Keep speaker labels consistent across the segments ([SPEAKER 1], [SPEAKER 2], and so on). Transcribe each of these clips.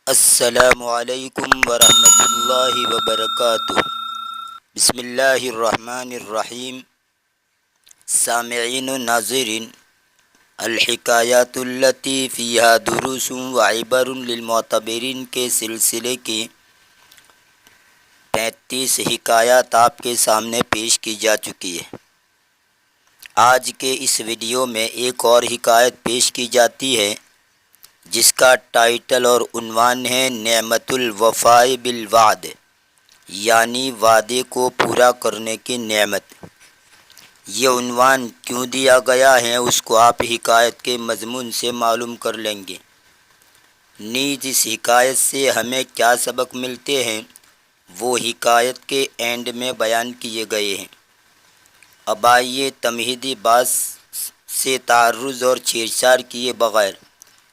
[SPEAKER 1] السلام علیکم ورحمۃ اللہ وبرکاتہ۔ بسم اللہ الرحمن الرحیم۔ سامعین و ناظرین، الحکایات التی فیہا دروس و عبر للمعتبرین کے سلسلے کی 35 حکایات آپ کے سامنے پیش کی جا چکی ہے۔ آج کے اس ویڈیو میں ایک اور حکایت پیش کی جاتی ہے جس کا ٹائٹل اور عنوان ہے نعمت الوفاء بالوعد، یعنی وعدے کو پورا کرنے کی نعمت۔ یہ عنوان کیوں دیا گیا ہے اس کو آپ حکایت کے مضمون سے معلوم کر لیں گے۔ نیز اس حکایت سے ہمیں کیا سبق ملتے ہیں وہ حکایت کے اینڈ میں بیان کیے گئے ہیں۔ اب آئیے تمہیدی بات سے تعرض اور چھیڑ چھاڑ کیے بغیر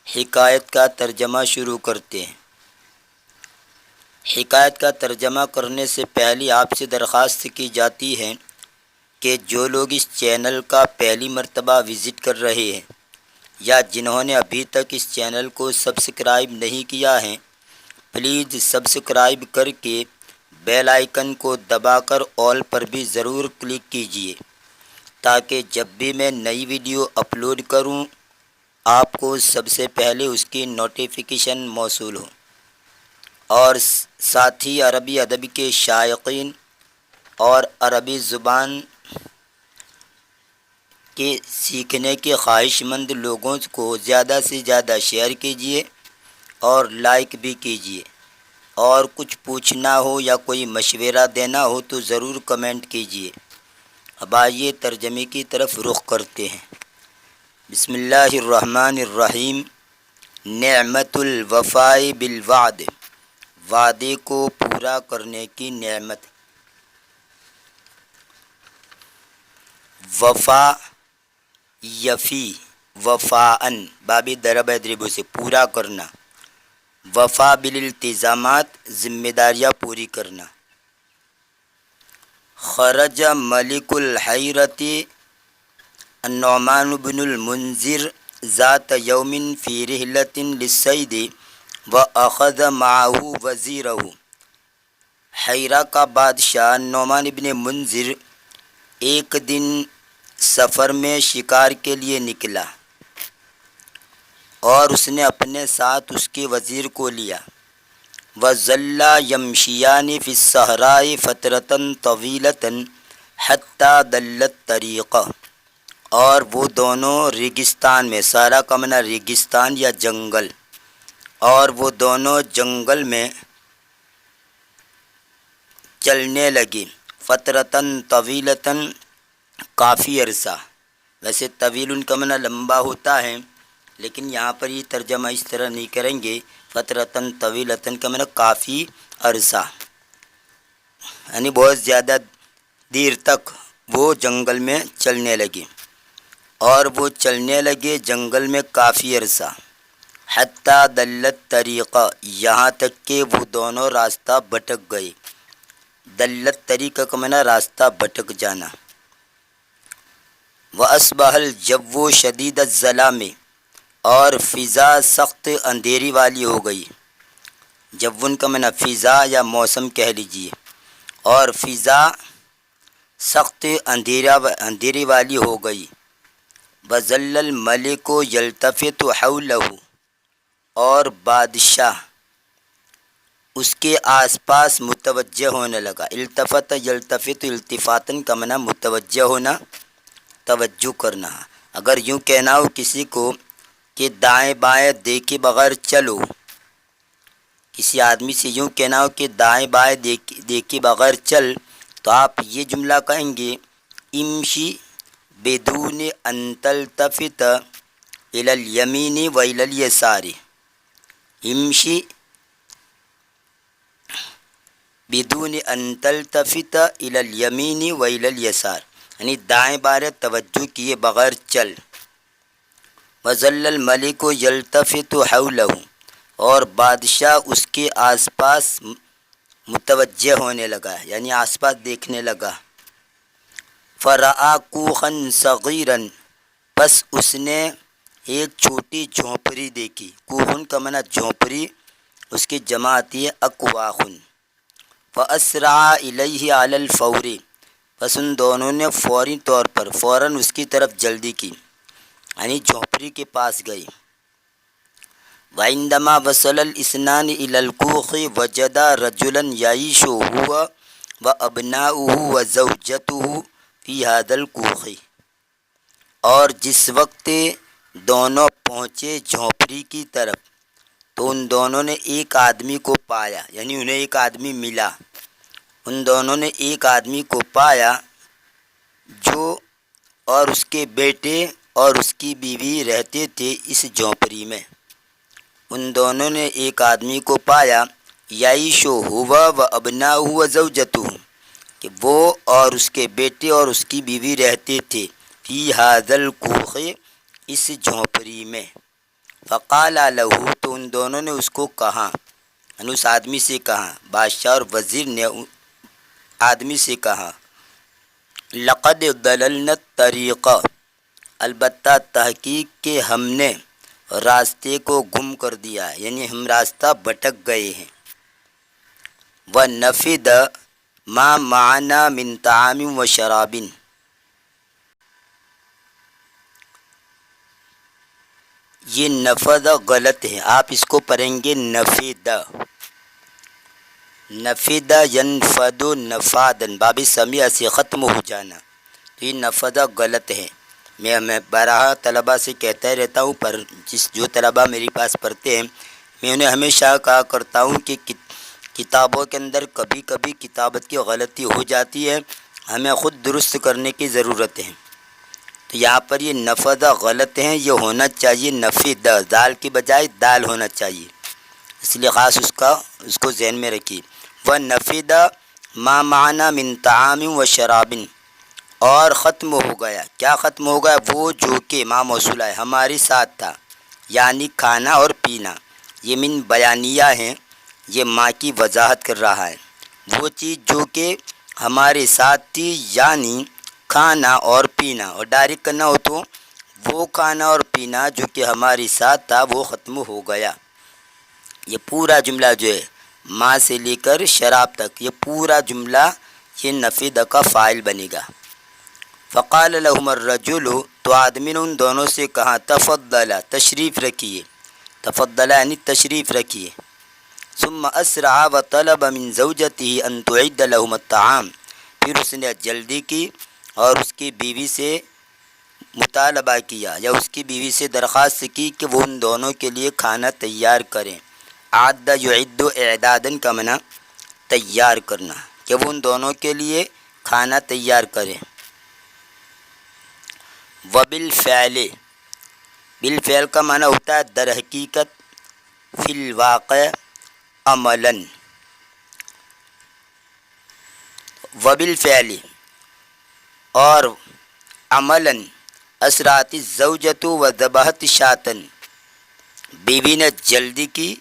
[SPEAKER 1] حکایت کا ترجمہ شروع کرتے ہیں۔ حکایت کا ترجمہ کرنے سے پہلے آپ سے درخواست کی جاتی ہے کہ جو لوگ اس چینل کا پہلی مرتبہ وزٹ کر رہے ہیں یا جنہوں نے ابھی تک اس چینل کو سبسکرائب نہیں کیا ہے، پلیز سبسکرائب کر کے بیل آئیکن کو دبا کر آل پر بھی ضرور کلک کیجیے تاکہ جب بھی میں نئی ویڈیو اپلوڈ کروں آپ کو سب سے پہلے اس کی نوٹیفیکیشن موصول ہو۔ اور ساتھ ہی عربی ادب کے شائقین اور عربی زبان کے سیکھنے کے خواہش مند لوگوں کو زیادہ سے زیادہ شیئر کیجیے اور لائک بھی کیجیے، اور کچھ پوچھنا ہو یا کوئی مشورہ دینا ہو تو ضرور کمنٹ کیجیے۔ اب آئیے ترجمے کی طرف رخ کرتے ہیں۔ بسم اللہ الرحمن الرحیم۔ نعمت الوفاء بالوعد، وعدے کو پورا کرنے کی نعمت۔ وفا یفی وفاءن، بابی ضرب یضرب سے پورا کرنا، وفا بالالتزامات ذمہ داریاں پوری کرنا۔ خرج ملک الحیرتی النعمان بن المنذر ذات یوم فی رحلۃ للصید واخذ معه وزیرہ۔ حیرہ کا بادشاہ نعمان بن منذر ایک دن سفر میں شکار کے لیے نکلا اور اس نے اپنے ساتھ اس کے وزیر کو لیا۔ وظلا یمشیان فی الصحراء فترة طویلة حتی ضل الطریق، اور وہ دونوں ریگستان میں، سارا کا معنی ریگستان یا جنگل، اور وہ دونوں جنگل میں چلنے لگے۔ فترةً طویلةً، کافی عرصہ، ویسے طویل کا معنی لمبا ہوتا ہے لیکن یہاں پر یہ ترجمہ اس طرح نہیں کریں گے۔ فترةً طویلةً کا معنی کافی عرصہ، یعنی بہت زیادہ دیر تک وہ جنگل میں چلنے لگے، اور وہ چلنے لگے جنگل میں کافی عرصہ۔ حتی ضل الطریق، یہاں تک کہ وہ دونوں راستہ بھٹک گئے۔ ضل الطریق کا معنی راستہ بھٹک جانا۔ وَأَصْبَحَ الْجَوُّ شَدِيدَ الظَّلَامِ، اور فضا سخت اندھیری والی ہو گئی۔ جوّن کا معنی فضا یا موسم کہہ لیجیے، اور فضا سخت اندھیری والی ہو گئی۔ وَظَلَّ الْمَلِكُ يَلْتَفِتُ حَوْلَهُ، اور بادشاہ اس کے آس پاس متوجہ ہونے لگا۔ التفت یلتفت، التفاتن کا معنی متوجہ ہونا، توجہ کرنا۔ اگر یوں کہنا ہو کسی کو کہ دائیں بائیں دیکھے بغیر چلو، کسی آدمی سے یوں کہنا ہو کہ دائیں بائیں دیکھے بغیر چل، تو آپ یہ جملہ کہیں گے امشی بدون ان تلتفت الی الیمین و الی الیسار۔ امشی بدون ان تلتفت الی الیمین و الی الیسار، یعنی دائیں بائیں توجہ کیے بغیر چل۔ وظل الملک یلتفت حولہ، اور بادشاہ اس کے آس پاس متوجہ ہونے لگا، یعنی آس پاس دیکھنے لگا۔ فرآ کوخا صغیرا، پس اس نے ایک چھوٹی جھونپڑی دیکھی۔ کوہن کا معنی جھونپڑی، اس کی جمع آتی ہے اکواخن۔ فاسرع الیہ علی الفور، پس ان دونوں نے فوری طور پر فوراً اس کی طرف جلدی کی، یعنی جھونپڑی کے پاس گئی۔ وعندما وصل الاثنان الی الکوخ وجدا رجلا یعیش هو وابناؤہ وزوجتہ فی ھذا الکوخ، اور جس وقت دونوں پہنچے جھونپڑی کی طرف تو ان دونوں نے ایک آدمی کو پایا، یعنی انہیں ایک آدمی ملا، ان دونوں نے ایک آدمی کو پایا جو اور اس کے بیٹے اور اس کی بیوی رہتے تھے اس جھونپڑی میں۔ ان دونوں نے ایک آدمی کو پایا یعیش ہوا و ابناؤہ و زوجتہ، کہ وہ اور اس کے بیٹے اور اس کی بیوی رہتے تھے فی ھذا الکوخ، اس جھونپڑی میں۔ فقال لہ، تو ان دونوں نے اس کو کہا، یعنی اس آدمی سے کہا، بادشاہ اور وزیر نے آدمی سے کہا، لقد ضللنا الطریق، البتہ تحقیق کہ ہم نے راستے کو گم کر دیا ہے، یعنی ہم راستہ بھٹک گئے ہیں۔ وَنَفِدَ مَا مَعَنَا مِن طَعَامٍ وَشَرَابٍ، یہ نفد غلط ہے، آپ اس کو پڑھیں گے نفید، نفید ینفد نفادن، باب سمیع سے ختم ہو جانا، تو یہ نفد غلط ہے۔ میں بارہا طلبہ سے کہتا رہتا ہوں، پر جو طلبہ میرے پاس پڑھتے ہیں میں انہیں ہمیشہ کہا کرتا ہوں کہ کتابوں کے اندر کبھی کبھی کتابت کی غلطی ہو جاتی ہے، ہمیں خود درست کرنے کی ضرورت ہے۔ تو یہاں پر یہ نفد غلط ہیں، یہ ہونا چاہیے نفید، دال کی بجائے دال ہونا چاہیے، اس لیے خاص اس کو ذہن میں رکھیے۔ وَنَفِدَ مَا مَعَنَا مِن طَعَامٍ وَشَرَابٍ، اور ختم ہو گیا، کیا ختم ہو گیا؟ وہ جو کہ ما موصولہ ہے، ہمارے ساتھ تھا، یعنی کھانا اور پینا۔ یہ من بیانیہ ہیں، یہ ماں کی وضاحت کر رہا ہے۔ وہ چیز جو کہ ہمارے ساتھ تھی، یعنی کھانا اور پینا، اور ڈائریکٹ کرنا ہو تو وہ کھانا اور پینا جو کہ ہمارے ساتھ تھا وہ ختم ہو گیا۔ یہ پورا جملہ جو ہے ماں سے لے کر شراب تک، یہ پورا جملہ یہ نفید کا فاعل بنے گا۔ فقال لهم الرجل، تو آدمی نے ان دونوں سے کہا، تفضل، تشریف رکھیے، تفضل یعنی تشریف رکھیے۔ ثم اسرع وطلب من زوجته ان تعد لهم الطعام، پھر اس نے جلدی کی اور اس کی بیوی سے مطالبہ کیا یا اس کی بیوی سے درخواست کی کہ وہ ان دونوں کے لیے کھانا تیار کریں۔ عد یعد اعدادن کا معنی تیار کرنا، کہ وہ ان دونوں کے لیے کھانا تیار کریں۔ وبالفعل، بالفعل کا معنی ہوتا ہے در حقیقت، فی الواقع، عملاً۔ وبالفعل، اور عملاً، اسرعت الزوجۃ وذبحت شاۃ، بیوی نے جلدی کی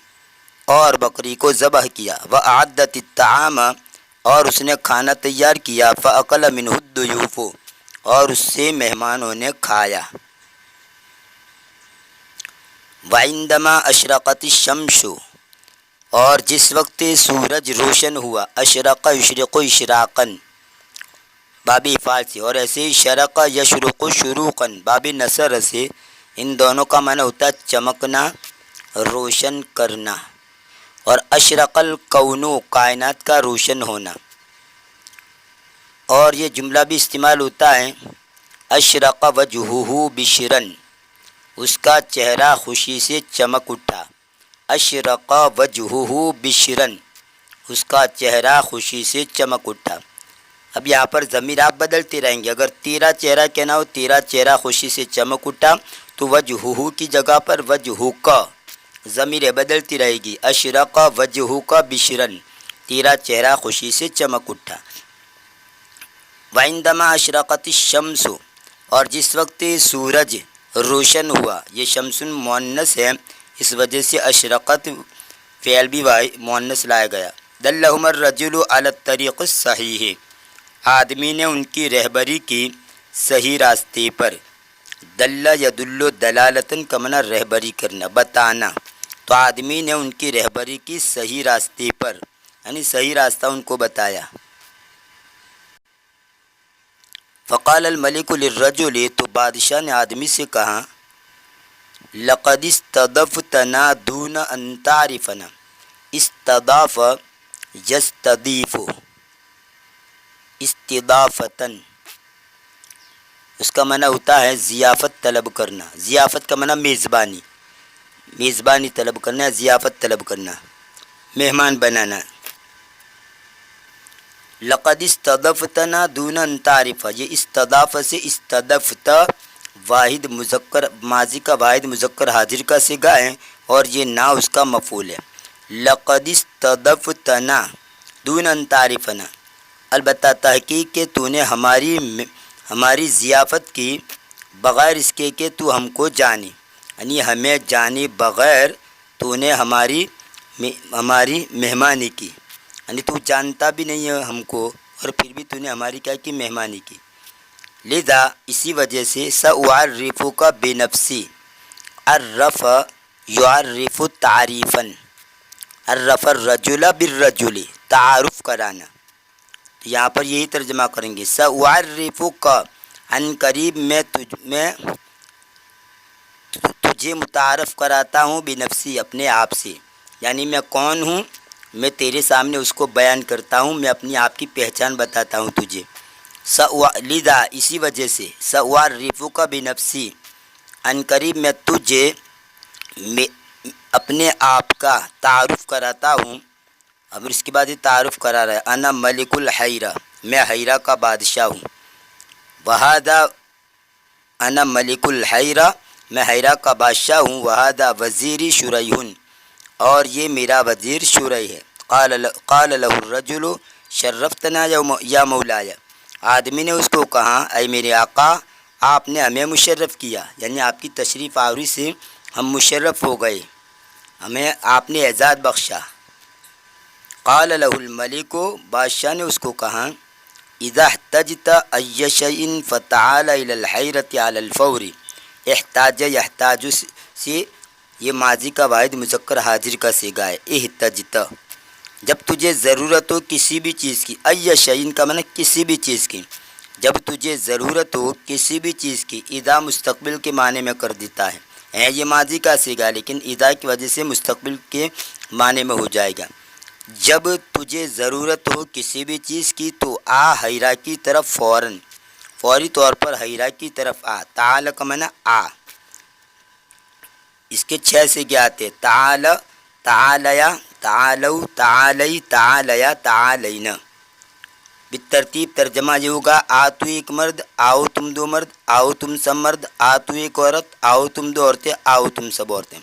[SPEAKER 1] اور بکری کو ذبح کیا۔ وأعدت الطعام، اور اس نے کھانا تیار کیا۔ فأکل منہ الضیوف، اور اس سے مہمانوں نے کھایا۔ وعندما اشرقت الشمس، اور جس وقت سورج روشن ہوا، اشرق یشرق اشراقا، باب افعال سے، اور ایسے ہی شرق یشرق شروقا، باب نصر سے، ان دونوں کا معنی ہوتا ہے چمکنا، روشن کرنا۔ اور اشرق الکون، کائنات کا روشن ہونا۔ اور یہ جملہ بھی استعمال ہوتا ہے اشرق وجہہ بشرن، اس کا چہرہ خوشی سے چمک اٹھا۔ اشرق وجہہ بشرن، اس کا چہرہ خوشی سے چمک اٹھا۔ اب یہاں پر ضمیر آپ بدلتے رہیں گے، اگر تیرا چہرہ کہنا ہو تیرا چہرہ خوشی سے چمک اٹھا تو وجہہ کی جگہ پر وجہہ کا ضمیر بدلتی رہے گی۔ اشرق وجہہ کا بشرن، تیرا چہرہ خوشی سے چمک اٹھا۔ وعندما اشرقت الشمس، اور جس وقت سورج روشن ہوا، یہ شمس مؤنث ہے، اس وجہ سے اشرقت فعل بھی مؤنث لایا گیا۔ دلہم الرجل علی الطریق الصحیح، آدمی نے ان کی رہبری کی صحیح راستے پر۔ دل یدل دلالتن کا معنی رہبری کرنا، بتانا۔ تو تو آدمی نے ان کی رہبری کی صحیح راستے پر، یعنی صحیح راستہ ان کو بتایا۔ فقال الملک للرجل، تو بادشاہ نے آدمی سے کہا، لقد استضفتنا دون ان تعرفنا۔ استضاف یستضیف، استضافتن اس کا معنی ہوتا ہے ضیافت طلب کرنا۔ ضیافت کا معنی میزبانی، میزبانی طلب کرنا، ضیافت طلب کرنا، مہمان بنانا۔ لقد استضفتنا دون ان تعرف، یہ استضاف سے استضفت واحد مذکر ماضی کا واحد مذکر حاضر کا صیغہ ہے، اور یہ نا اس کا مفعول ہے۔ لقد استضفتنا دون ان تعرفنا، البتہ تحقیق کہ تو نے ہماری ضیافت کی بغیر اس کے کہ تو ہم کو جانے، یعنی ہمیں جانے بغیر تو نے ہماری مہمانی کی، یعنی تو جانتا بھی نہیں ہے ہم کو اور پھر بھی تو نے ہماری کیا کی، مہمانی کی۔ لذا اسی وجہ سے سأعرفک بنفسی، عرف یعرف تعریفا، عرف الرجل بالرجل، تعارف کرانا۔ تو یہاں پر یہی ترجمہ کریں گے، سأعرفک، عن قریب میں تجھے متعارف کراتا ہوں، بنفسی اپنے آپ سے، یعنی میں کون ہوں میں تیرے سامنے اس کو بیان کرتا ہوں، میں اپنی آپ کی پہچان بتاتا ہوں تجھے۔ لذا اسی وجہ سے سأعرفک بنفسی، عن قریب میں تجھے اپنے آپ کا تعارف کراتا ہوں۔ اب اس کے بعد یہ تعارف کرا رہا ہے، انا ملک الحیرہ، میں حیرہ کا بادشاہ ہوں۔ وہذا، انا ملک الحیرہ، میں حیرہ کا بادشاہ ہوں۔ وہذا وزیری شریح، اور یہ میرا وزیر شریح ہے۔ قال له الرجل شرفتنا یا مولایا، آدمی نے اس کو کہا، اے میرے آقا آپ نے ہمیں مشرف کیا، یعنی آپ کی تشریف آوری سے ہم مشرف ہو گئے، ہمیں آپ نے اعزاز بخشا۔ قال له الملک، بادشاہ نے اس کو کہا، اذا احتجت ای شیء فتعال الی الحیرۃ علی الفور۔ احتاج یحتاج سے یہ ماضی کا واحد مذکر حاضر کا صیغہ ہے، احتجت، جب تجھے ضرورت ہو کسی بھی چیز کی، ای شیء کا معنی کسی بھی چیز کی، جب تجھے ضرورت ہو کسی بھی چیز کی، اذا مستقبل کے معنی میں کر دیتا ہے یہ ماضی کا صیغہ، لیکن اذا کی وجہ سے مستقبل کے معنی میں ہو جائے گا۔ جب تجھے ضرورت ہو کسی بھی چیز کی تو آ حیرہ کی طرف فوراً، فوری طور پر حیرہ کی طرف آ۔ تعال کا معنی آ، اس کے 6 صیغے آتے، تعال، تعالیا، تعالو، تعالی، تعالیا، تعالینا۔ بالترتیب ترجمہ یہ ہوگا، آ تو ایک مرد، آؤ تم دو مرد، آؤ تم سب مرد، آ تو ایک عورت، آؤ تم دو عورتیں، آؤ تم سب عورتیں۔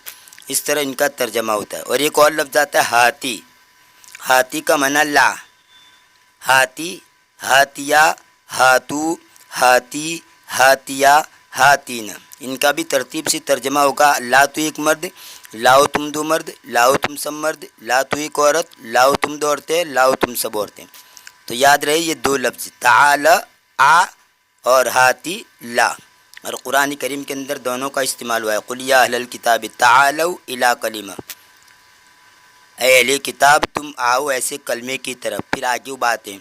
[SPEAKER 1] اس طرح ان کا ترجمہ ہوتا ہے۔ اور ایک اور لفظ آتا ہے ہاتھی، ہاتھی کا معنی لا، ہاتھی، ہاتیا، ہاتو، ہاتی، ہاتیا، ہاتین، ان کا بھی ترتیب سے ترجمہ ہوگا، لا تو ایک مرد، لاؤ تم دو مرد، لاؤ تم سب مرد، لا تو ایک عورت، لاؤ تم دو عورتیں، لاؤ تم سب عورتیں۔ تو یاد رہے یہ 2 لفظ، تعال آ اور ہاتی لا، اور قرآن کریم کے اندر دونوں کا استعمال ہوا ہے۔ قل یا اہل الکتاب تعالوا الی کلمہ، اے اہل کتاب تم آؤ ایسے کلمے کی طرف، پھر آگے باتیں۔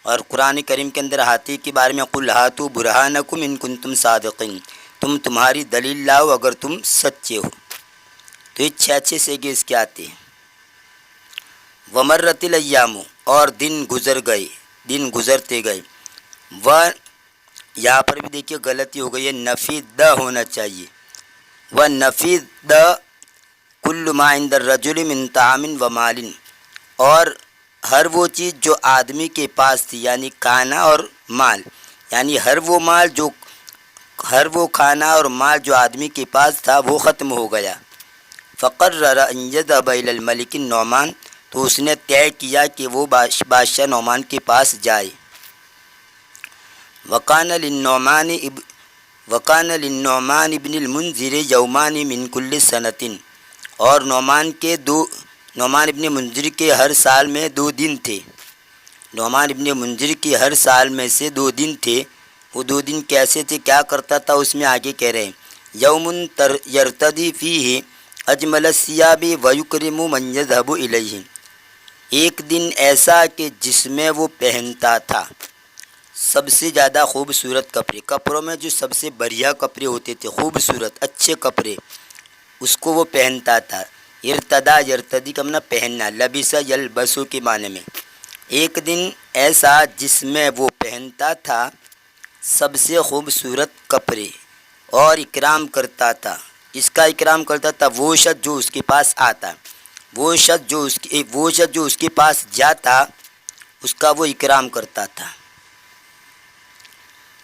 [SPEAKER 1] اور قرآن کریم کے اندر ہاتھی کے بارے میں، قل ہاتوا برہانکم ان کنتم صادقین، تم تمہاری دلیل لاؤ اگر تم سچے ہو۔ تو یہ 6 صیغے اس کے آتے ہیں۔ ومرت الایام، اور دن گزر گئے، دن گزرتے گئے۔ یہاں پر بھی دیکھیے غلطی ہو گئی ہے، نفی د ہونا چاہیے، نفی د کل ما عند الرجل من طعام و مال، اور ہر وہ چیز جو آدمی کے پاس تھی، یعنی کھانا اور مال، یعنی ہر وہ کھانا اور مال جو آدمی کے پاس تھا وہ ختم ہو گیا۔ فقرر ان یذهب الی الملک النعمان، تو اس نے طے کیا کہ وہ بادشاہ نعمان کے پاس جائے۔ وکان للنعمان ابن المنذر یومان من کل سنۃ، اور نعمان ابن منذر کے ہر سال میں 2 دن تھے، نعمان ابن منذر کے ہر سال میں سے 2 دن تھے۔ وہ 2 دن کیسے تھے، کیا کرتا تھا، اس میں آگے کہہ رہے ہیں، یوم یرتدی فیہ اجمل الثیاب ویکرم من یذهب الیہ، ایک دن ایسا کہ جس میں وہ پہنتا تھا سب سے زیادہ خوبصورت کپڑے، کپڑوں میں جو سب سے بڑھیا کپڑے ہوتے تھے، خوبصورت اچھے کپڑے، اس کو وہ پہنتا تھا۔ ارتدا یرتدی کا معنی پہننا، لبس یلبسو کے معنی میں۔ ایک دن ایسا جس میں وہ پہنتا تھا سب سے خوبصورت کپڑے اور اکرام کرتا تھا۔ اس کا اکرام کرتا تھا وہ شخص جو اس کے پاس آتا، وہ شخص جو اس کے پاس جاتا اس کا وہ اکرام کرتا تھا۔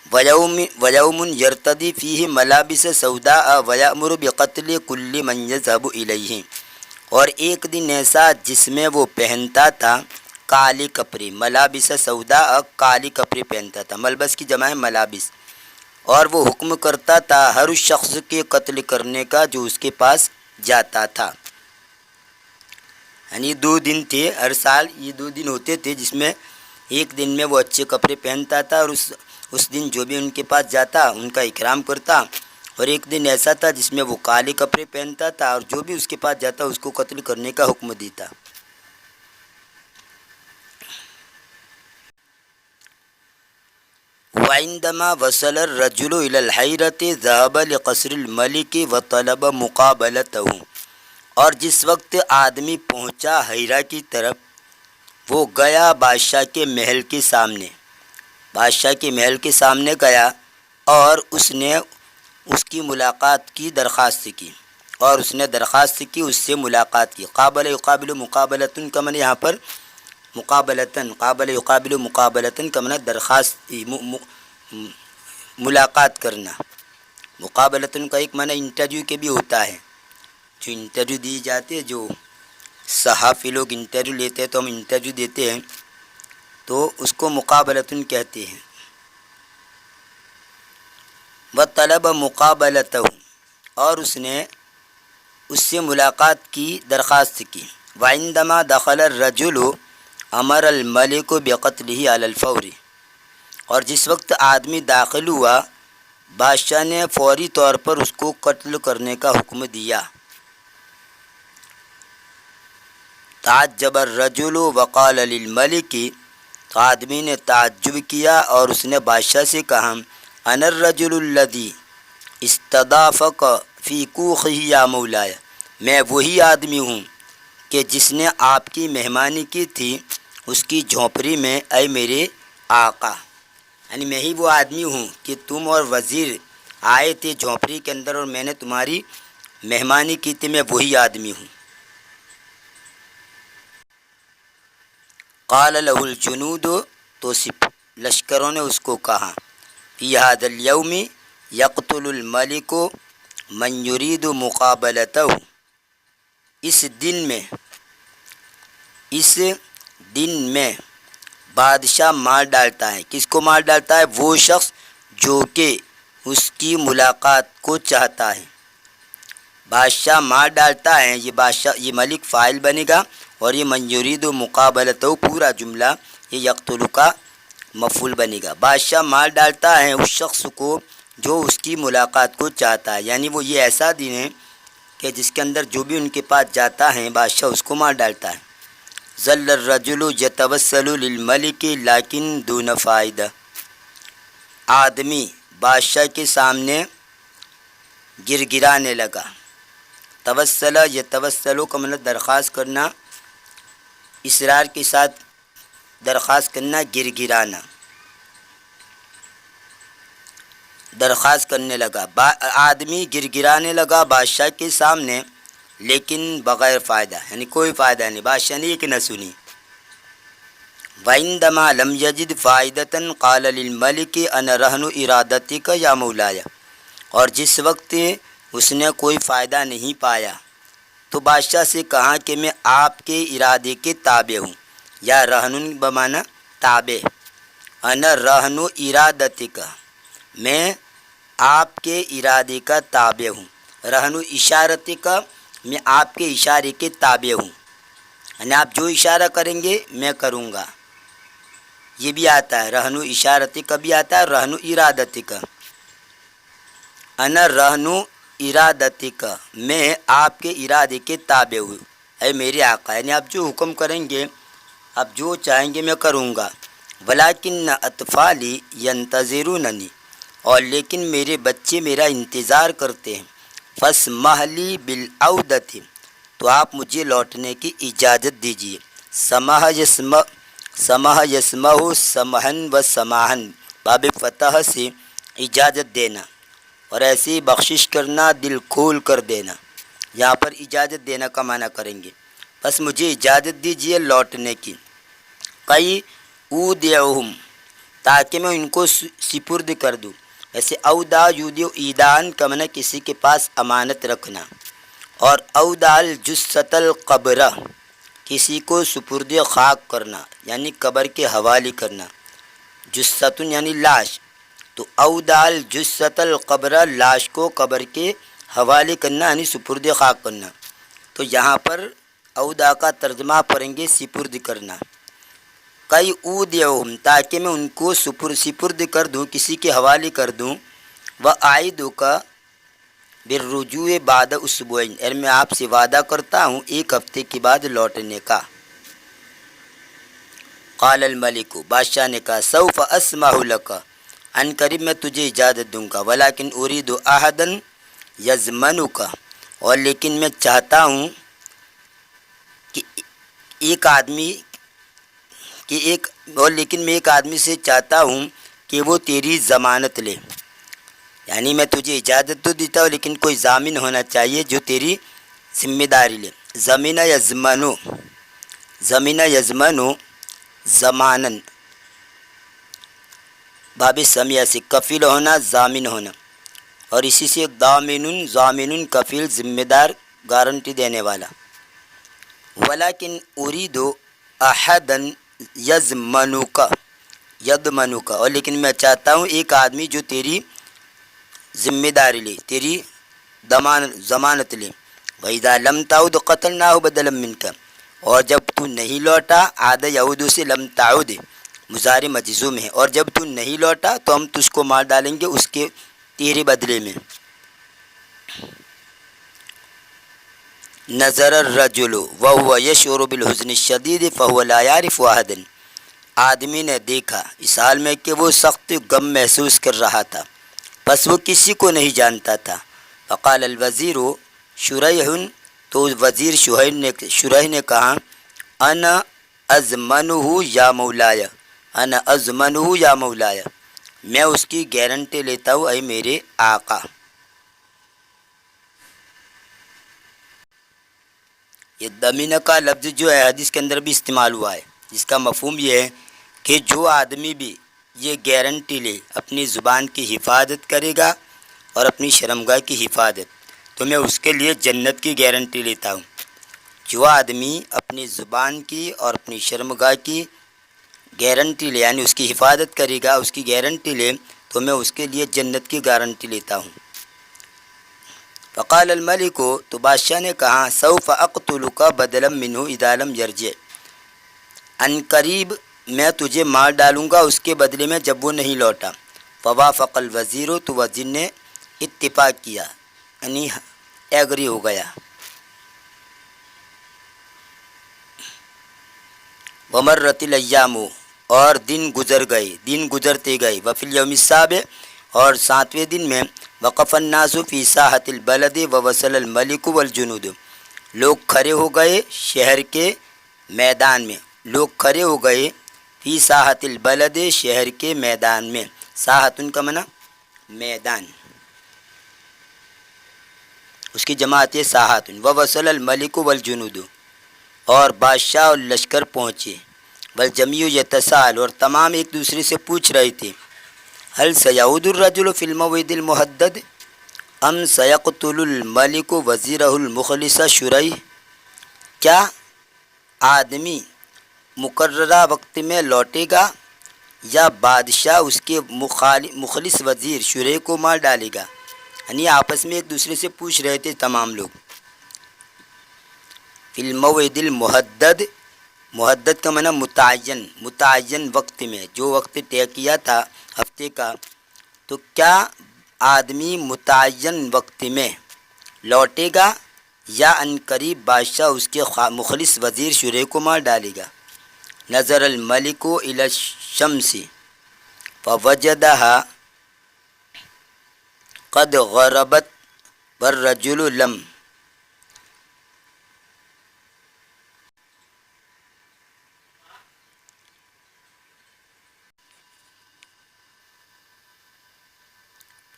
[SPEAKER 1] وَيَوْمٌ يَرْتَدِي فِيهِ مَلَابِسَ سَوْدَاءَ وَيَأْمُرُ بِقَتْلِ كُلِّ مَنْ يَذْهَبُ إِلَيْهِ، اور ایک دن ایسا جس میں وہ پہنتا تھا کالے کپڑے، ملابس سودا، کالے کپڑے پہنتا تھا، ملبس کی جمع ہے ملابس، اور وہ حکم کرتا تھا ہر اس شخص کے قتل کرنے کا جو اس کے پاس جاتا تھا۔ یعنی 2 دن تھے، ہر سال یہ 2 دن ہوتے تھے جس میں ایک دن میں وہ اچھے کپڑے پہنتا تھا اور اس دن جو بھی ان کے پاس جاتا ان کا اکرام کرتا، اور ایک دن ایسا تھا جس میں وہ کالے کپڑے پہنتا تھا اور جو بھی اس کے پاس جاتا اس کو قتل کرنے کا حکم دیتا۔ وعندما وصل الرجل الى الحیرة ذهب لقصر الملک وطلب مقابلته، اور جس وقت آدمی پہنچا حیرہ کی طرف وہ گیا بادشاہ کے محل کے سامنے، بادشاہ کے محل کے سامنے گیا اور اس نے اس کی ملاقات کی، درخواست کی، اور اس نے درخواست کی، اس سے ملاقات کی۔ قابل یقابل مقابلتن کا معنی یہاں پر مقابلتن، قابل یقابل مقابلتن کا معنی درخواست، ملاقات کرنا۔ مقابلتن کا ایک معنی انٹرویو کے بھی ہوتا ہے، جو انٹرویو دی جاتی ہے، جو صحافی لوگ انٹرویو لیتے ہیں تو ہم انٹرویو دیتے ہیں تو اس کو مقابلتن کہتے ہیں۔ وطلب مقابلتہ، اور اس نے اس سے ملاقات کی، درخواست کی۔ وعندما دخل الرجل امر الملک بقتلہ علی الفور، اور جس وقت آدمی داخل ہوا بادشاہ نے فوری طور پر اس کو قتل کرنے کا حکم دیا۔ تعجب الرجل وقال للملک، تو آدمی نے تعجب کیا اور اس نے بادشاہ سے کہا انا الرجل الذی استضافک فی کوخہ یا مولایا، میں وہی آدمی ہوں کہ جس نے آپ کی مہمانی کی تھی اس کی جھونپڑی میں، اے میرے آقا، یعنی میں ہی وہ آدمی ہوں کہ تم اور وزیر آئے تھے جھونپڑی کے اندر اور میں نے تمہاری مہمانی کی تھی، میں وہی آدمی ہوں۔ قال له الجنود، تو لشکروں نے اس کو کہا فی ھذا الیوم یقتل الملک من یرید مقابلتہ، اس دن میں بادشاہ مار ڈالتا ہے، کس کو مار ڈالتا ہے؟ وہ شخص جو کہ اس کی ملاقات کو چاہتا ہے۔ بادشاہ مار ڈالتا ہے، یہ بادشاہ، یہ ملک فاعل بنے گا، اور یہ من یرید مقابلتہ پورا جملہ یہ یقتل کا مفعول بنے گا۔ بادشاہ مار ڈالتا ہے اس شخص کو جو اس کی ملاقات کو چاہتا ہے، یعنی وہ یہ ایسا دن ہے کہ جس کے اندر جو بھی ان کے پاس جاتا ہے بادشاہ اس کو مار ڈالتا ہے۔ ظل الرجل یتوسل للملک لیکن دون فائدہ، آدمی بادشاہ کے سامنے گر گرانے لگا۔ توسل، یتوسل کا مطلب درخواست کرنا، اصرار کے ساتھ درخواست کرنا، گر گرانا، درخواست کرنے لگا۔ آدمی گر گرانے لگا بادشاہ کے سامنے لیکن بغیر فائدہ، یعنی کوئی فائدہ نہیں، بادشاہ نے ایک نہ سنی۔ وَعِندَمَا لَمْ يَجِدْ فَائِدَةً قَالَ لِلْمَلِكِ أَنَا رَهْنُ إِرَادَتِكَ يَا مَوْلَايَ، اور جس وقت اس نے کوئی فائدہ نہیں پایا تو بادشاہ سے کہا کہ میں آپ کے ارادے کے تابع ہوں، یا رہنن بمانا تابع، انا رہن ارادتک، میں آپ کے ارادے کا تابع ہوں، رہن اشارتک، میں آپ کے اشارے کے تابع ہوں، یعنی آپ جو اشارہ کریں گے میں کروں گا۔ یہ بھی آتا ہے، رہن اشارتک بھی آتا ہے، رہن ارادتک۔ انا رہن ارادتک، میں آپ کے ارادے کے تابع ہوں، اے میرے آقا، یعنی آپ جو حکم کریں گے، آپ جو چاہیں گے میں کروں گا۔ ولیکن اطفالی ینتظروننی، اور لیکن میرے بچے میرا انتظار کرتے ہیں۔ فاسمح لی بالعودۃ، تو آپ مجھے لوٹنے کی اجازت دیجیے۔ سمح یسمح سمحن و سماحن، باب فتح سے اجازت دینا، اور ایسی بخشش کرنا، دل کھول کر دینا، یہاں پر اجازت دینا کا معنی کریں گے۔ بس مجھے اجازت دیجیے لوٹنے کی۔ کئی اودعہم، تاکہ میں ان کو سپرد کر دوں۔ ایسے اودا یودیو ایدان کا معنی کسی کے پاس امانت رکھنا، اور اودا الجثۃ القبر، کسی کو سپرد خاک کرنا یعنی قبر کے حوالے کرنا۔ جثۃ یعنی لاش، تو اودا الجثۃ القبر، لاش کو قبر کے حوالے کرنا یعنی سپرد خاک کرنا۔ تو یہاں پر اودا کا ترجمہ پڑھیں گے سپرد کرنا۔ کئی اودعہم، تاکہ میں ان کو سپرد کر دوں، کسی کے حوالے کر دوں۔ وأعدک بالرجوع بعد اسبوعین، اور میں آپ سے وعدہ کرتا ہوں ایک ہفتے کے بعد لوٹنے کا۔ قال الملک، بادشاہ نے کہا، سوف اسمح لک، ان قریب میں تجھے اجازت دوں گا۔ ولیکن ارید احدا یضمنک، اور لیکن میں چاہتا ہوں کہ ایک آدمی میں ایک آدمی سے چاہتا ہوں کہ وہ تیری ضمانت لے، یعنی میں تجھے اجازت تو دیتا ہوں لیکن کوئی ضامن ہونا چاہیے جو تیری ذمہ داری لے۔ زمین یضمنو ضمانن، باب سمیہ سے کفیل ہونا، ضامن ہونا، اور اسی سے ضامن کفیل، ذمہ دار، گارنٹی دینے والا۔ ولیکن ارید احدا یضمنک، اور لیکن میں چاہتا ہوں ایک آدمی جو تیری ذمہ داری لے، تیری ضمانت لے۔ وَإِذَا لَمْ تَعُدْ قَتَلْنَاهُ بَدَلًا مِنْكَ، اور جب تو نہیں لوٹا، عاد یعود سے لم تعود مضارع مجزوم ہے، اور جب تو نہیں لوٹا تو ہم تجھ کو مار ڈالیں گے اس کے تیرے بدلے میں۔ نظر الرجل وهو يشعر بالحزن الشدید فهو لا يعرف احدا، آدمی نے دیکھا اس حال میں کہ وہ سخت غم محسوس کر رہا تھا، بس وہ کسی کو نہیں جانتا تھا۔ فقال الوزیر شریح، تو وزیر شریح نے کہا، انا اضمنہ یا مولایا، انا اضمنہ یا مولایا، میں اس کی گارنٹی لیتا ہوں اے میرے آقا۔ یہ ضمینہ کا لفظ جو ہے حدیث کے اندر بھی استعمال ہوا ہے، جس کا مفہوم یہ ہے کہ جو آدمی بھی یہ گارنٹی لے اپنی زبان کی حفاظت کرے گا اور اپنی شرمگاہ کی حفاظت، تو میں اس کے لیے جنت کی گارنٹی لیتا ہوں۔ جو آدمی اپنی زبان کی اور اپنی شرمگاہ کی گارنٹی لے، یعنی اس کی حفاظت کرے گا، اس کی گارنٹی لے، تو میں اس کے لیے جنت کی گارنٹی لیتا ہوں۔ فقال الملک، تو بادشاہ نے کہا، سوف اقتلک بدلا منہ اذا لم یرجع، ان قریب میں تجھے مار ڈالوں گا اس کے بدلے میں جب وہ نہیں لوٹا۔ فوافق الوزیر، تو وزیر نے اتفاق کیا، یعنی ایگری ہو گیا۔ ومرت الایام، اور دن گزر گئے، دن گزرتے گئے۔ وفی الیوم السابع، اور 7ویں دن میں، وقف الناس فی ساحۃ البلد ووصل الملک والجنود، لوگ کھڑے ہو گئے شہر کے میدان میں، لوگ کھڑے ہو گئے فی ساحۃ البلد، شہر کے میدان میں۔ ساحتن کا معنی میدان، اس کی جماعت ہے ساحتن۔ ووصل الملک والجنود، اور بادشاہ اور لشکر پہنچے۔ والجمیع یتساءل، اور تمام ایک دوسرے سے پوچھ رہے تھے، هل سيعود الرجل في الموعد المحدد ام سيقتل الملك وزيره المخلص شریح، کیا آدمی مقررہ وقت میں لوٹے گا یا بادشاہ اس کے مخلص وزیر شریح کو مار ڈالے گا؟ یعنی آپس میں ایک دوسرے سے پوچھ رہے تھے تمام لوگ۔ فی الموعد المحدد، محدد کا معنی متعین، متعین وقت میں، جو وقت طے کیا تھا ہفتے کا، تو کیا آدمی متعین وقت میں لوٹے گا یا ان قریب بادشاہ اس کے مخلص وزیر شرح کو مار ڈالے گا۔ نظر الملک الی الشمس فوجدها قد غربت والرجل لم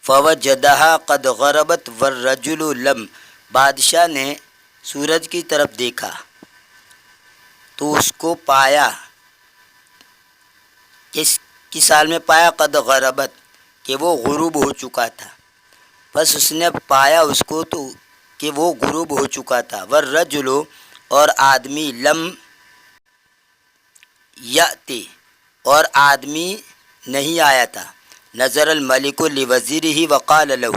[SPEAKER 1] فوجدها قد غربت والرجل لم، بادشاہ نے سورج کی طرف دیکھا تو اس کو پایا، کس حال میں پایا؟ قد غربت، کہ وہ غروب ہو چکا تھا۔ بس اس نے پایا اس کو تو کہ وہ غروب ہو چکا تھا۔ والرجل، اور آدمی، لم یأتی، اور آدمی نہیں آیا تھا۔ نظر الملک لوزیرہ وقال لہ،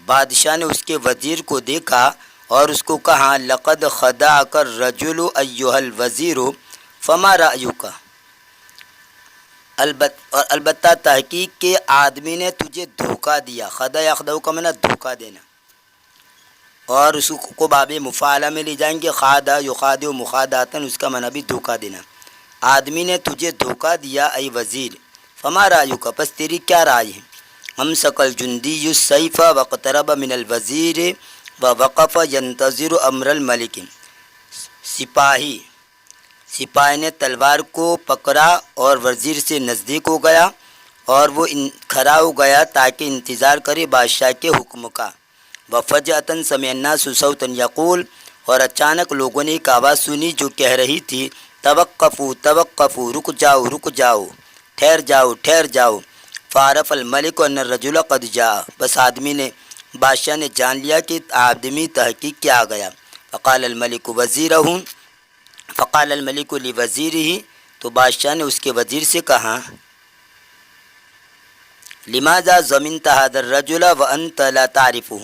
[SPEAKER 1] بادشاہ نے اس کے وزیر کو دیکھا اور اس کو کہا لقد خدعک الرجل ایھا الوزیر فما رأیک، البتہ تحقیق کے آدمی نے تجھے دھوکہ دیا۔ خدع یخدع کا معنی دھوکہ دینا، اور اس کو باب مفاعلہ میں لے جائیں گے، خادع یخادع مخادعۃ، اس کا معنی بھی دھوکہ دینا۔ آدمی نے تجھے دھوکہ دیا ای وزیر، فما رأیک، پس تیری کیا رائے ہے؟ امسک الجندی السیف واقترب من الوزیر ووقف ینتظر امر الملک، سپاہی نے تلوار کو پکڑا اور وزیر سے نزدیک ہو گیا اور وہ کھڑا ہو گیا تاکہ انتظار کرے بادشاہ کے حکم کا۔ وفجأۃ سمع الناس صوتا یقول، اور اچانک لوگوں نے ایک آواز سنی جو کہہ رہی تھی توقفوا توقفوا، رک جاؤ رک جاؤ، ٹھہر جاؤ ٹھہر جاؤ۔ فعرف الملک ان الرجل قد جاء، بس بادشاہ نے جان لیا کہ آدمی تحقیق کیا گیا۔ فقال الملک لوزیرہ، تو بادشاہ نے اس کے وزیر سے کہا لماذا ضمنت هذا الرجل وانت لا تعرفه،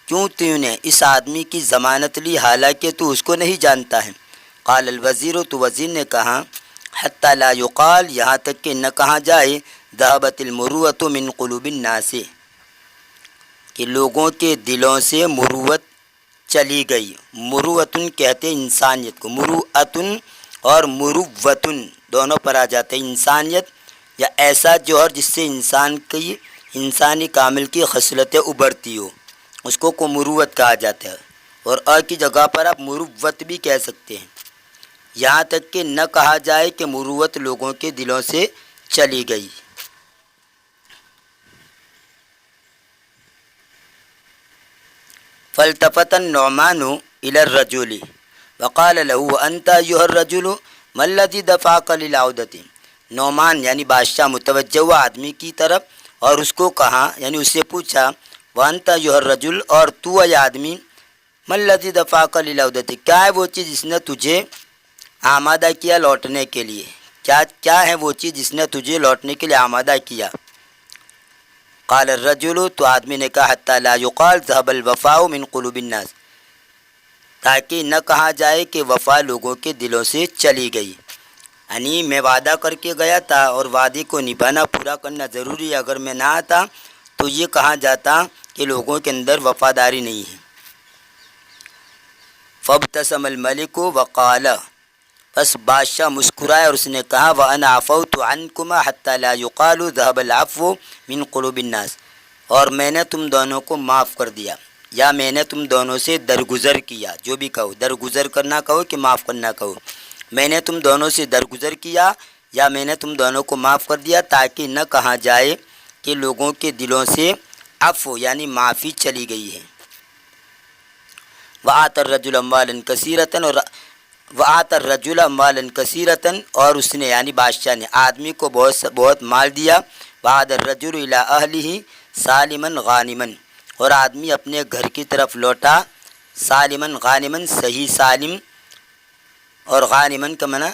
[SPEAKER 1] کیوں تو نے اس آدمی کی ضمانت لی حالانکہ تو اس کو نہیں جانتا ہے؟ قال الوزیر، تو وزیر نے کہا حتی لا یقال، یہاں تک کہ نہ کہا جائے ذہبت المروۃ من قلوب الناس، کہ لوگوں کے دلوں سے مروت چلی گئی۔ مروتن کہتے انسانیت کو، مروتن اور مروتن دونوں پر آ جاتے ہیں۔ انسانیت یا ایسا جوہر جس سے انسانی کامل کی خصلتیں ابھرتی ہو، اس کو مروت کہا جاتا ہے، اور کی جگہ پر آپ مروت بھی کہہ سکتے ہیں۔ یہاں تک کہ نہ کہا جائے کہ مروت لوگوں کے دلوں سے چلی گئی۔ فالتفت النعمان الى الرجل وقال له وانت ایھا الرجل ما الذی دفعک للعودۃ، نعمان یعنی بادشاہ متوجہ ہوا آدمی کی طرف اور اس کو کہا، یعنی اس سے پوچھا وانت ایھا الرجل، اور تو اے آدمی، ما الذی دفعک للعودۃ، کیا ہے وہ چیز جس نے تجھے آمادہ کیا لوٹنے کے لیے؟ کیا ہے وہ چیز جس نے تجھے لوٹنے کے لیے آمادہ کیا؟ قال الرجل، تو آدمی نے کہا حتی لا یقال ذهب الوفاء من قلوب الناس، تاکہ نہ کہا جائے کہ وفا لوگوں کے دلوں سے چلی گئی۔ یعنی میں وعدہ کر کے گیا تھا اور وعدے کو نبھانا پورا کرنا ضروری ہے، اگر میں نہ آتا تو یہ کہا جاتا کہ لوگوں کے اندر وفاداری نہیں ہے۔ فابتسم الملک وقال، بس بادشاہ مسکرایا اور اس نے کہا وَأَنَا عَفَوْتُ عَنْكُمَا حَتَّى لَا يُقَالُ ذَهَبَ الْعَفْوُ مِنْ قُلُوبِ النَّاسِ، اور میں نے تم دونوں کو معاف کر دیا، یا میں نے تم دونوں سے درگزر کیا، جو بھی کہو، درگزر کرنا کہو کہ معاف کرنا کہو، میں نے تم دونوں سے درگزر کیا یا میں نے تم دونوں کو معاف کر دیا تاکہ نہ کہا جائے کہ لوگوں کے دلوں سے عفو یعنی معافی چلی گئی ہے۔ وَآتَى الرَّجُلَ أَمْوَالًا كَثِيرَةً، وَآتَى الرَّجُلَ أَمْوَالًا كَثِيرَةً، اور اس نے یعنی بادشاہ نے آدمی کو بہت مال دیا۔ وَعَادَ الرَّجُلُ إِلَىٰ أَهْلِهِ سَالِمًا غَانِمًا، اور آدمی اپنے گھر کی طرف لوٹا سالمًا غانمًا، صحیح سالم، اور غانمًا کا معنی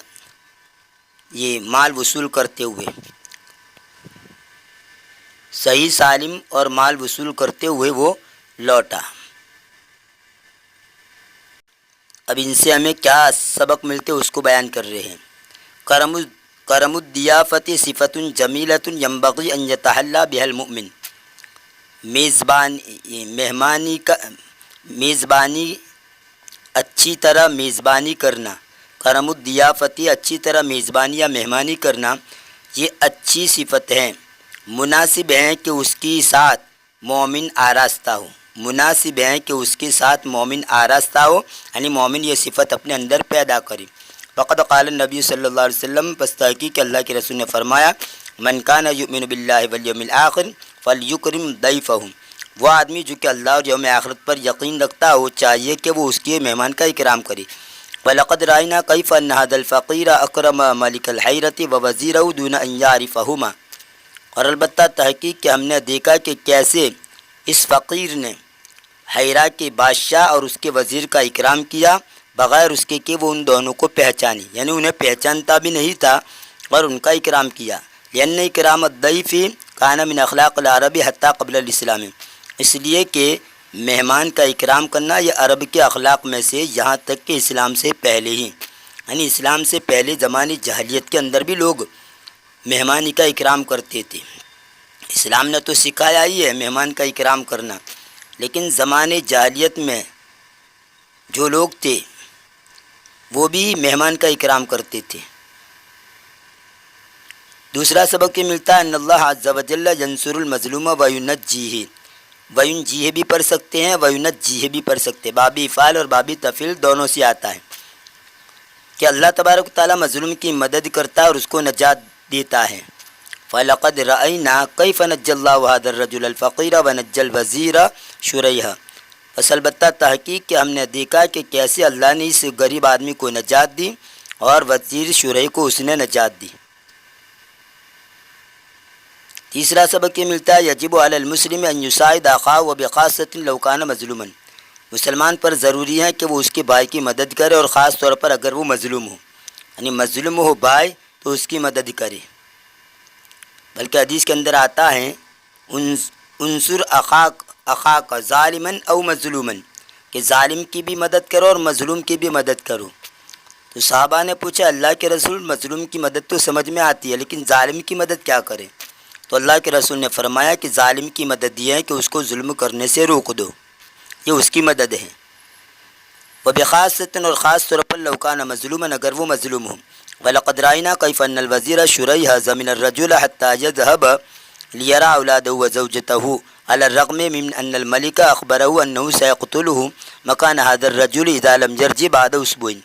[SPEAKER 1] یہ مال وصول کرتے ہوئے، صحیح سالم اور مال وصول کرتے ہوئے وہ لوٹا۔ اب ان سے ہمیں کیا سبق ملتے اس کو بیان کر رہے ہیں۔ کرم الضیافت صفت جمیلۃ ینبغی ان یتحلی بها المؤمن، میزبانی اچھی طرح میزبانی کرنا، کرم الضیافتی اچھی طرح میزبانی یا مہمانی کرنا، یہ اچھی صفت ہے۔ مناسب ہیں کہ اس کے ساتھ مومن آراستہ ہو، مناسب ہیں کہ اس کے ساتھ مومن آراستہ ہو، یعنی مومن یہ صفت اپنے اندر پیدا کرے۔ فقد قال النبی صلی اللہ علیہ وسلم، پس تحقیق کہ اللہ کے رسول نے فرمایا، من کان یؤمن باللہ والیوم الآخر فلیکرم ضیفہ، وہ آدمی جو کہ اللہ اور یوم آخرت پر یقین رکھتا ہو چاہیے کہ وہ اس کے مہمان کا اکرام کرے۔ وَلَقَدْ رَأَيْنَا كَيْفَ أَنَّ هَذَا الْفَقِيرَ أَكْرَمَ مَلِكَ الْحَيْرَةِ وَوَزِيرَهُ دُونَ أَنْ يَعْرِفَهُمَا، اور البتہ تحقیق کہ ہم نے دیکھا کہ کیسے اس فقیر نے حیرہ کے بادشاہ اور اس کے وزیر کا اکرام کیا بغیر اس کے کہ وہ ان دونوں کو پہچانی، یعنی انہیں پہچانتا بھی نہیں تھا اور ان کا اکرام کیا۔ لأن اکرام الضیف کان من اخلاق العرب حتی قبل الاسلام، اس لیے کہ مہمان کا اکرام کرنا یہ عرب کے اخلاق میں سے یہاں تک کہ اسلام سے پہلے ہی، یعنی اسلام سے پہلے زمانے جاہلیت کے اندر بھی لوگ مہمانی کا اکرام کرتے تھے۔ اسلام نے تو سکھایا ہی ہے مہمان کا اکرام کرنا، لیکن زمانے جاہلیت میں جو لوگ تھے وہ بھی مہمان کا اکرام کرتے تھے۔ دوسرا سبق یہ ملتا ہے ان اللہ عز و جل ینصر المظلوم وینجیہ، وینجیہ بھی پڑھ سکتے ہیں وینجیہ بھی پڑھ سکتے ہیں، بابی فعل اور بابی تفعیل دونوں سے آتا ہے کہ اللہ تبارک و تعالیٰ مظلوم کی مدد کرتا ہے اور اس کو نجات دیتا ہے۔ فَلَقَدْ رَأَيْنَا كَيْفَ نَجَّى اللَّهُ هَذَا الرَّجُلَ الْفَقِيرَ وَنَجَّى الْوَزِيرَ شُرَيْحَ، پس البتہ تحقیق کہ ہم نے دیکھا کہ کیسے اللہ نے اس غریب آدمی کو نجات دی اور وزیر شریح کو اس نے نجات دی۔ تیسرا سبق یہ ملتا ہے یجب علی المسلم ان یساعد اخاہ وبخاصۃ لو کان مظلوما، مسلمان پر ضروری ہے کہ وہ اس کے بھائی کی مدد کرے اور خاص طور پر اگر وہ مظلوم ہو، یعنی مظلوم ہو بھائی تو اس کی مدد کرے۔ بلکہ حدیث کے اندر آتا ہے انصر اخاک ظالما او مظلوما، کہ ظالم کی بھی مدد کرو اور مظلوم کی بھی مدد کرو۔ تو صحابہ نے پوچھا اللہ کے رسول مظلوم کی مدد تو سمجھ میں آتی ہے لیکن ظالم کی مدد کیا کرے؟ تو اللہ کے رسول نے فرمایا کہ ظالم کی مدد یہ ہے کہ اس کو ظلم کرنے سے روک دو، یہ اس کی مدد ہے۔ وبخاصۃ، اور خاص طور پر لو کان مظلوما، اگر وہ مظلوم ہو۔ وَلَقَدْ رَأَيْنَا كَيْفَ أَنَّ الْوَزِيرَ شُرَيْحَ زَمِنَ الرَّجُلَ حَتَّى يَذْهَبَ لِيَرَىٰ أَوْلَادَهُ وَزَوْجَتَهُ عَلَى الرَّغْمِ مِنْ أَنَّ الْمَلِكَ أَخْبَرَهُ أَنَّهُ سَيَقْتُلُهُ مَكَانَ هَذَا الرَّجُلِ إِذَا لَمْ يَرْجِعْ بَعْدَ أُسْبُوعٍ،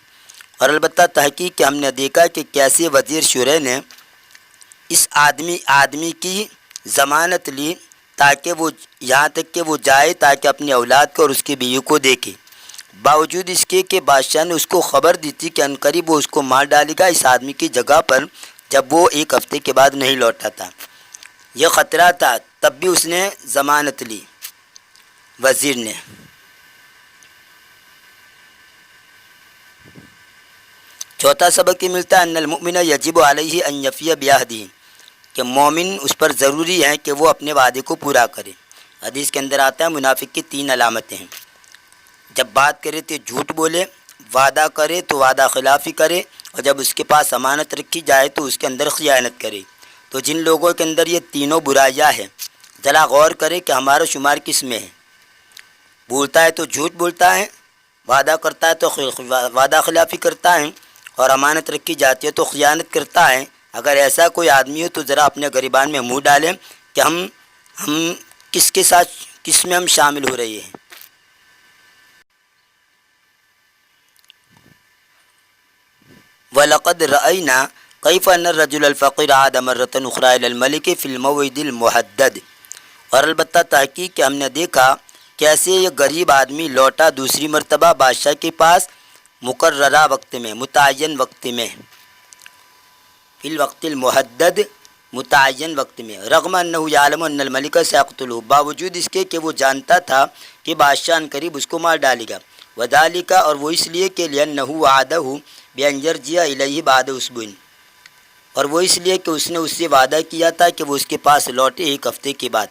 [SPEAKER 1] اور البتہ تحقیق کہ ہم نے دیکھا کہ کیسے وزیر شریح نے اس آدمی کی ضمانت لی تاکہ وہ یہاں تک کہ وہ جائے تاکہ اپنی اولاد کو اور اس کی بیوی کو دیکھے، باوجود اس کے کہ بادشاہ نے اس کو خبر دی تھی کہ عنقریب وہ اس کو مار ڈالے گا اس آدمی کی جگہ پر، جب وہ ایک ہفتے کے بعد نہیں لوٹا تھا۔ یہ خطرہ تھا تب بھی اس نے ضمانت لی وزیر نے۔ چوتھا سبق یہ ملتا ہے ان المؤمن یجب علیہ ان یفی بعہدہ، کہ مومن اس پر ضروری ہے کہ وہ اپنے وعدے کو پورا کرے۔ حدیث کے اندر آتا ہے منافق کی 3 علامتیں ہیں، جب بات کرے تو جھوٹ بولے، وعدہ کرے تو وعدہ خلافی کرے، اور جب اس کے پاس امانت رکھی جائے تو اس کے اندر خیانت کرے۔ تو جن لوگوں کے اندر یہ تینوں برائیاں ہیں ذرا غور کرے کہ ہمارا شمار کس میں ہے۔ بولتا ہے تو جھوٹ بولتا ہے، وعدہ کرتا ہے تو وعدہ خلافی کرتا ہے، اور امانت رکھی جاتی ہے تو خیانت کرتا ہے۔ اگر ایسا کوئی آدمی ہو تو ذرا اپنے گریبان میں منہ ڈالیں کہ ہم کس کے ساتھ کس میں ہم شامل ہو رہے ہیں۔ وَلَقَدْ رَأَيْنَا كَيْفَ أَنَّ الرَّجُلَ الْفَقِيرَ عَادَ مَرَّةً أُخْرَىٰ إِلَى الْمَلِكِ فِي الْمَوْعِدِ الْمُحَدَّدِ، اور البتہ تحقیق کہ ہم نے دیکھا کیسے یہ غریب آدمی لوٹا دوسری مرتبہ بادشاہ کے پاس مقررہ وقت میں، متعین وقت میں، فی الوقت المحدد، متعین وقت میں، رغم انہ یعلم ان الملک سیقتلہ، باوجود اس کے کہ وہ جانتا تھا کہ بادشاہ عنقریب اس کو مار ڈالے گا، وذالک، اور وہ اس لیے کہ لأنہ وعدہ بأن یرجع الیہ بعد اسبوع، اور وہ اس لیے کہ اس نے اس سے وعدہ کیا تھا کہ وہ اس کے پاس لوٹے ایک ہفتے کے بعد۔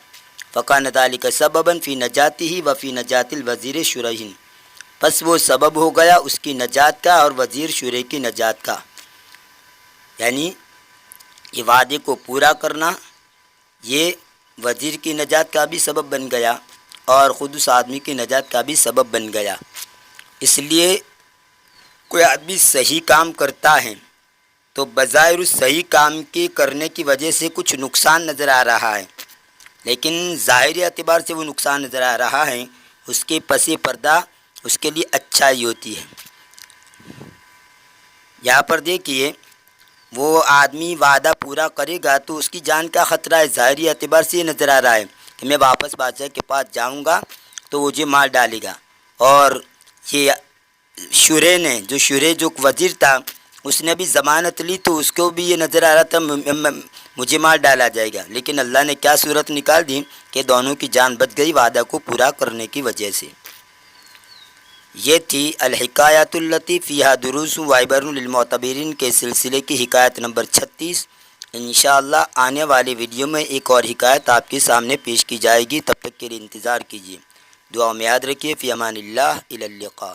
[SPEAKER 1] فکان ذالک سببا فی نجاتہ وفی نجات الوزیر شریح، پس وہ سبب ہو گیا اس کی نجات کا اور وزیر شریح کی نجات کا، یعنی یہ وعدے کو پورا کرنا یہ وزیر کی نجات کا بھی سبب بن گیا اور خود اس آدمی کی نجات کا بھی سبب بن گیا۔ اس لیے کوئی آدمی صحیح کام کرتا ہے تو بظاہر اس صحیح کام کے کرنے کی وجہ سے کچھ نقصان نظر آ رہا ہے، لیکن ظاہری اعتبار سے وہ نقصان نظر آ رہا ہے، اس کے پس پردہ اس کے لیے اچھائی ہوتی ہے۔ یہاں پر دیکھیے، وہ آدمی وعدہ پورا کرے گا تو اس کی جان کا خطرہ ہے۔ ظاہری اعتبار سے یہ نظر آ رہا ہے کہ میں واپس بادشاہ کے پاس جاؤں گا تو مجھے مار ڈالے گا، اور یہ شورے جو وزیر تھا اس نے بھی ضمانت لی تو اس کو بھی یہ نظر آ رہا تھا مجھے مار ڈالا جائے گا، لیکن اللہ نے کیا صورت نکال دی کہ دونوں کی جان بچ گئی وعدہ کو پورا کرنے کی وجہ سے۔ یہ تھی الحکایات التی فیہا دروس و عبر للمعتبرین کے سلسلے کی حکایت نمبر 36۔ انشاءاللہ آنے والی ویڈیو میں ایک اور حکایت آپ کے سامنے پیش کی جائے گی، تب تک کے لیے انتظار کیجیے۔ دعا میں یاد رکھیے، فی امان اللہ، الی اللقاء۔